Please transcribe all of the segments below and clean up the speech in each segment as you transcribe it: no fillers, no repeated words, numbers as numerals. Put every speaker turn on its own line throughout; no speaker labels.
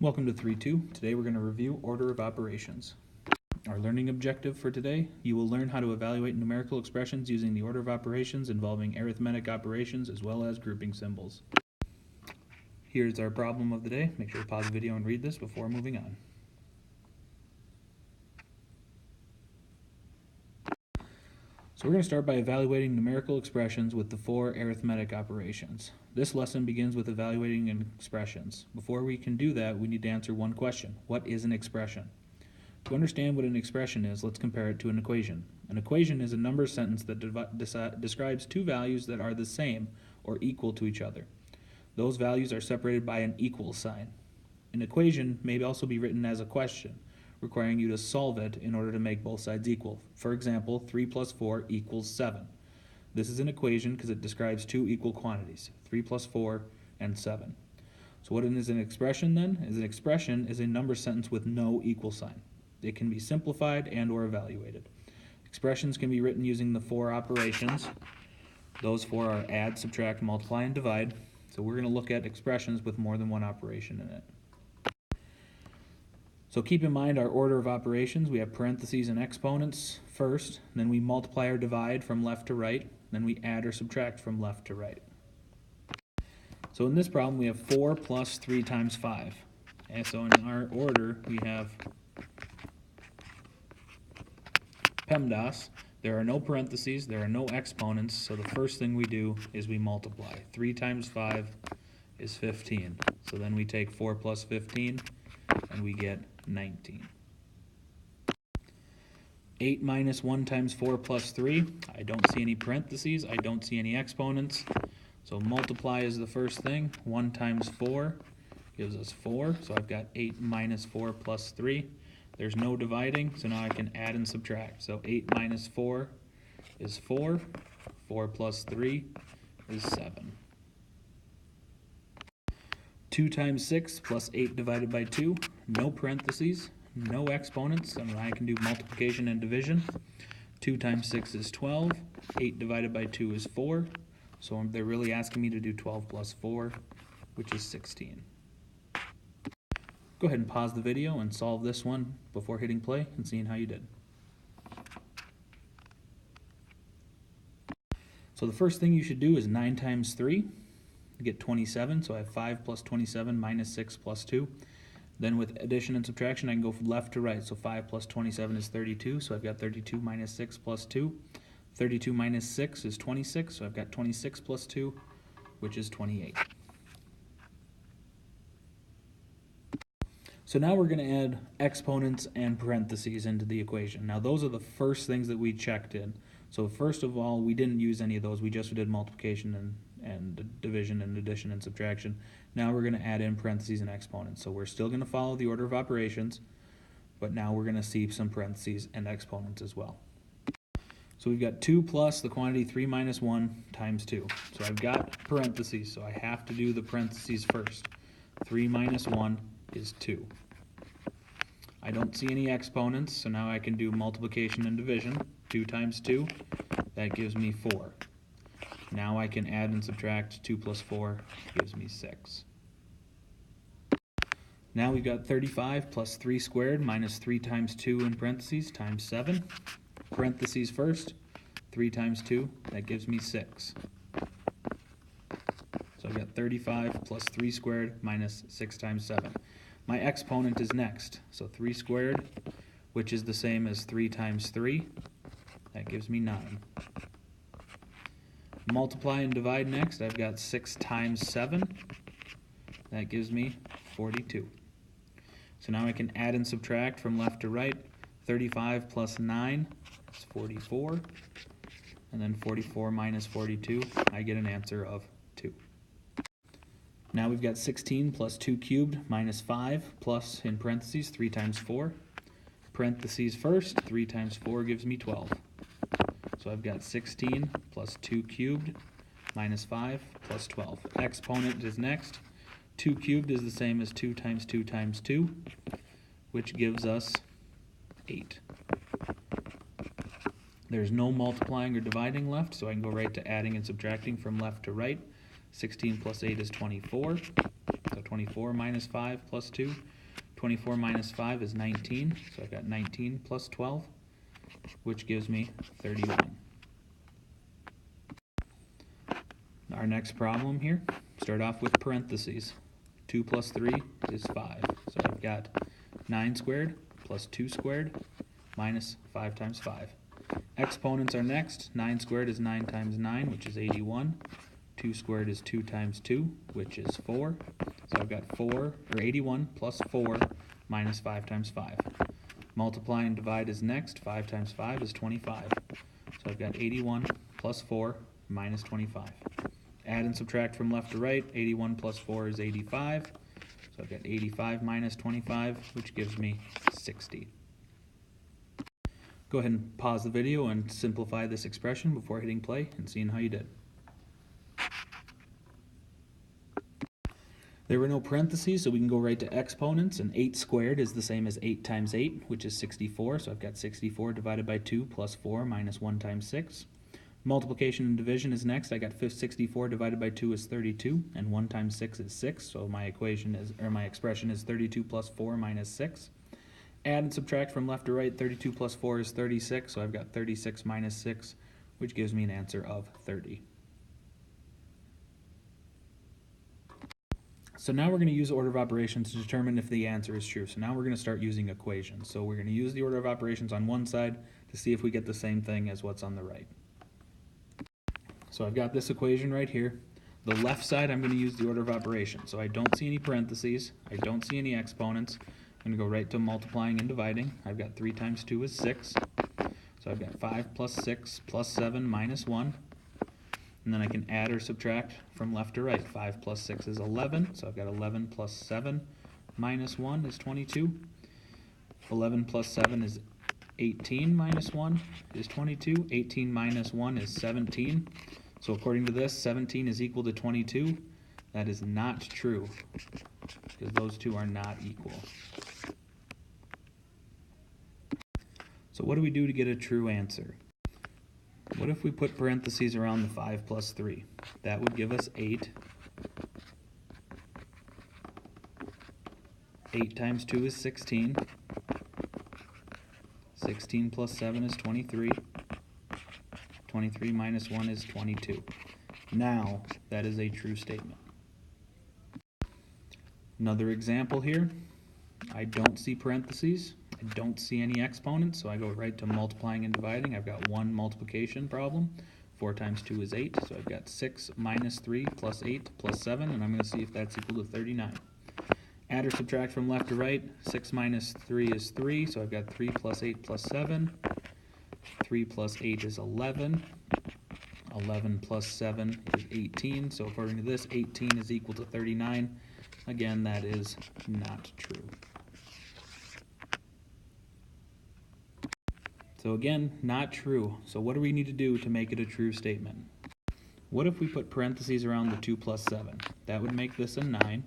Welcome to 3-2. Today we're going to review order of operations. Our learning objective for today, you will learn how to evaluate numerical expressions using the order of operations involving arithmetic operations as well as grouping symbols. Here's our problem of the day. Make sure to pause the video and read this before moving on. So we're going to start by evaluating numerical expressions with the four arithmetic operations. This lesson begins with evaluating expressions. Before we can do that, we need to answer one question. What is an expression? To understand what an expression is, let's compare it to an equation. An equation is a number sentence that describes two values that are the same or equal to each other. Those values are separated by an equal sign. An equation may also be written as a question, requiring you to solve it in order to make both sides equal. For example, 3 plus 4 equals 7. This is an equation because it describes two equal quantities, 3 plus 4 and 7. So what is an expression then? An expression is a number sentence with no equal sign. It can be simplified and or evaluated. Expressions can be written using the four operations. Those four are add, subtract, multiply, and divide. So we're going to look at expressions with more than one operation in it. So keep in mind our order of operations. We have parentheses and exponents first, then we multiply or divide from left to right, then we add or subtract from left to right. So in this problem we have 4 plus 3 times 5. And so in our order we have PEMDAS. There are no parentheses, there are no exponents, so the first thing we do is we multiply. 3 times 5 is 15. So then we take 4 plus 15 and we get 19. 8 minus 1 times 4 plus 3. I don't see any parentheses, I don't see any exponents. So multiply is the first thing. 1 times 4 gives us 4. So I've got 8 minus 4 plus 3. There's no dividing, so now I can add and subtract. So 8 minus 4 is 4. 4 plus 3 is 7. 2 times 6 plus 8 divided by 2. No parentheses, no exponents, and I can do multiplication and division. 2 times 6 is 12. 8 divided by 2 is 4. So they're really asking me to do 12 plus 4, which is 16. Go ahead and pause the video and solve this one before hitting play and seeing how you did. So the first thing you should do is 9 times 3. Get 27, so I have 5 plus 27 minus 6 plus 2. Then with addition and subtraction, I can go from left to right. So 5 plus 27 is 32, so I've got 32 minus 6 plus 2. 32 minus 6 is 26, so I've got 26 plus 2, which is 28. So now we're going to add exponents and parentheses into the equation. Now those are the first things that we checked in. So first of all, we didn't use any of those. We just did multiplication and division and addition and subtraction. Now we're going to add in parentheses and exponents. So we're still going to follow the order of operations, but now we're going to see some parentheses and exponents as well. So we've got 2 plus the quantity 3 minus 1 times 2. So I've got parentheses, so I have to do the parentheses first. 3 minus 1 is 2. I don't see any exponents, so now I can do multiplication and division. 2 times 2, that gives me 4. Now I can add and subtract. 2 plus 4 gives me 6. Now we've got 35 plus 3 squared minus 3 times 2 in parentheses times 7. Parentheses first. 3 times 2, that gives me 6. So I've got 35 plus 3 squared minus 6 times 7. My exponent is next. So 3 squared, which is the same as 3 times 3. That gives me 9. Multiply and divide next. I've got 6 times 7. That gives me 42. So now I can add and subtract from left to right. 35 plus 9 is 44. And then 44 minus 42, I get an answer of 2. Now we've got 16 plus 2 cubed minus 5 plus, in parentheses, 3 times 4. Parentheses first. 3 times 4 gives me 12. So I've got 16 plus 2 cubed minus 5 plus 12. Exponent is next. 2 cubed is the same as 2 times 2 times 2, which gives us 8. There's no multiplying or dividing left, so I can go right to adding and subtracting from left to right. 16 plus 8 is 24. So 24 minus 5 plus 2. 24 minus 5 is 19, so I've got 19 plus 12, which gives me 31. Our next problem here, start off with parentheses. 2 plus 3 is 5, so I've got 9 squared plus 2 squared minus 5 times 5. Exponents are next. 9 squared is 9 times 9, which is 81. 2 squared is 2 times 2, which is 4. So I've got 81 plus 4 minus 5 times 5. Multiply and divide is next. 5 times 5 is 25. So I've got 81 plus 4 minus 25. Add and subtract from left to right. 81 plus 4 is 85. So I've got 85 minus 25, which gives me 60. Go ahead and pause the video and simplify this expression before hitting play and seeing how you did. There were no parentheses, so we can go right to exponents, and 8 squared is the same as 8 times 8, which is 64, so I've got 64 divided by 2 plus 4 minus 1 times 6. Multiplication and division is next. I got 64 divided by 2 is 32, and 1 times 6 is 6, so my expression is 32 plus 4 minus 6. Add and subtract from left to right. 32 plus 4 is 36, so I've got 36 minus 6, which gives me an answer of 30. So now we're going to use order of operations to determine if the answer is true. So now we're going to start using equations. So we're going to use the order of operations on one side to see if we get the same thing as what's on the right. So I've got this equation right here. The left side, I'm going to use the order of operations. So I don't see any parentheses. I don't see any exponents. I'm going to go right to multiplying and dividing. I've got 3 times 2 is 6. So I've got 5 plus 6 plus 7 minus 1. And then I can add or subtract from left to right. 5 plus 6 is 11. So I've got 11 plus 7 minus 1 is 22. 11 plus 7 is 18 minus 1 is 22. 18 minus 1 is 17. So according to this, 17 is equal to 22. That is not true, because those two are not equal. So what do we do to get a true answer? What if we put parentheses around the 5 plus 3? That would give us 8. 8 times 2 is 16. 16 plus 7 is 23. 23 minus 1 is 22. Now, that is a true statement. Another example here. I don't see parentheses. I don't see any exponents, so I go right to multiplying and dividing. I've got one multiplication problem. 4 times 2 is 8, so I've got 6 minus 3 plus 8 plus 7, and I'm going to see if that's equal to 39. Add or subtract from left to right. 6 minus 3 is 3, so I've got 3 plus 8 plus 7. 3 plus 8 is 11. 11 plus 7 is 18, so according to this, 18 is equal to 39. Again, that is not true. So again, not true. So what do we need to do to make it a true statement? What if we put parentheses around the 2 plus 7? That would make this a 9.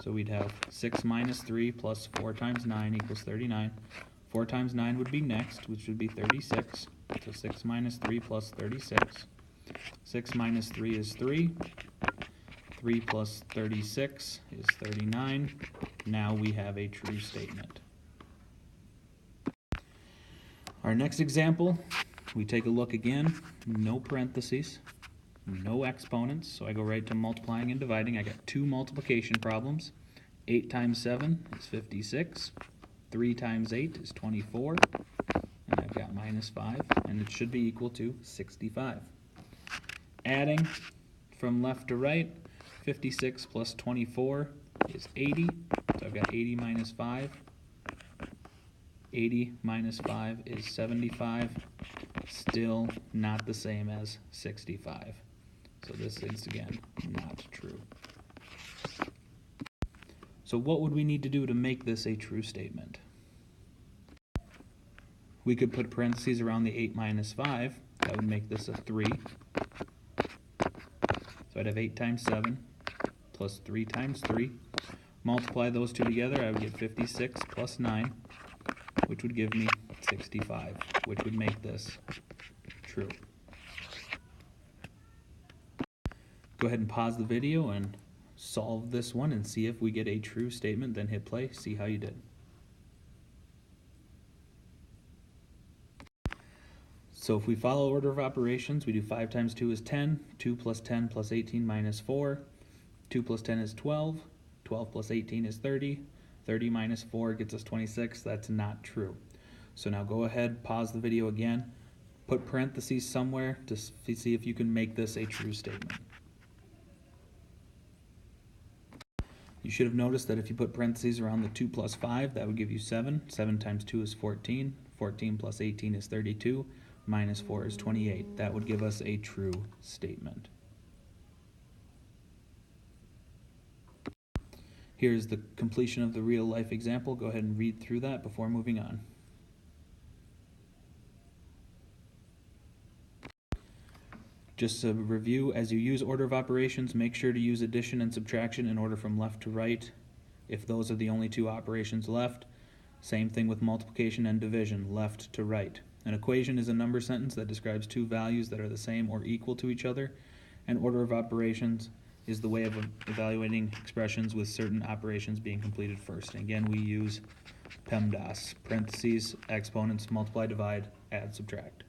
So we'd have 6 minus 3 plus 4 times 9 equals 39. 4 times 9 would be next, which would be 36. So 6 minus 3 plus 36. 6 minus 3 is 3. 3 plus 36 is 39. Now we have a true statement. Our next example, we take a look again. No parentheses, no exponents. So I go right to multiplying and dividing. I got two multiplication problems. 8 times 7 is 56. 3 times 8 is 24. And I've got minus 5. And it should be equal to 65. Adding from left to right. 56 plus 24 is 80, so I've got 80 minus 5. 80 minus 5 is 75, still not the same as 65. So this is, again, not true. So what would we need to do to make this a true statement? We could put parentheses around the 8 minus 5. That would make this a 3. So I'd have 8 times 7. Plus 3 times 3. Multiply those two together, I would get 56 plus 9, which would give me 65, which would make this true. Go ahead and pause the video and solve this one and see if we get a true statement, then hit play, see how you did. So if we follow order of operations, we do 5 times 2 is 10, 2 plus 10 plus 18 minus 4, 2 plus 10 is 12, 12 plus 18 is 30, 30 minus 4 gets us 26, that's not true. So now go ahead, pause the video again, put parentheses somewhere to see if you can make this a true statement. You should have noticed that if you put parentheses around the 2 plus 5, that would give you 7. 7 times 2 is 14. 14 plus 18 is 32. Minus 4 is 28. That would give us a true statement. Here's the completion of the real-life example. Go ahead and read through that before moving on. Just a review, as you use order of operations, make sure to use addition and subtraction in order from left to right, if those are the only two operations left. Same thing with multiplication and division, left to right. An equation is a number sentence that describes two values that are the same or equal to each other, and order of operations is the way of evaluating expressions with certain operations being completed first. And again, we use PEMDAS, parentheses, exponents, multiply, divide, add, subtract.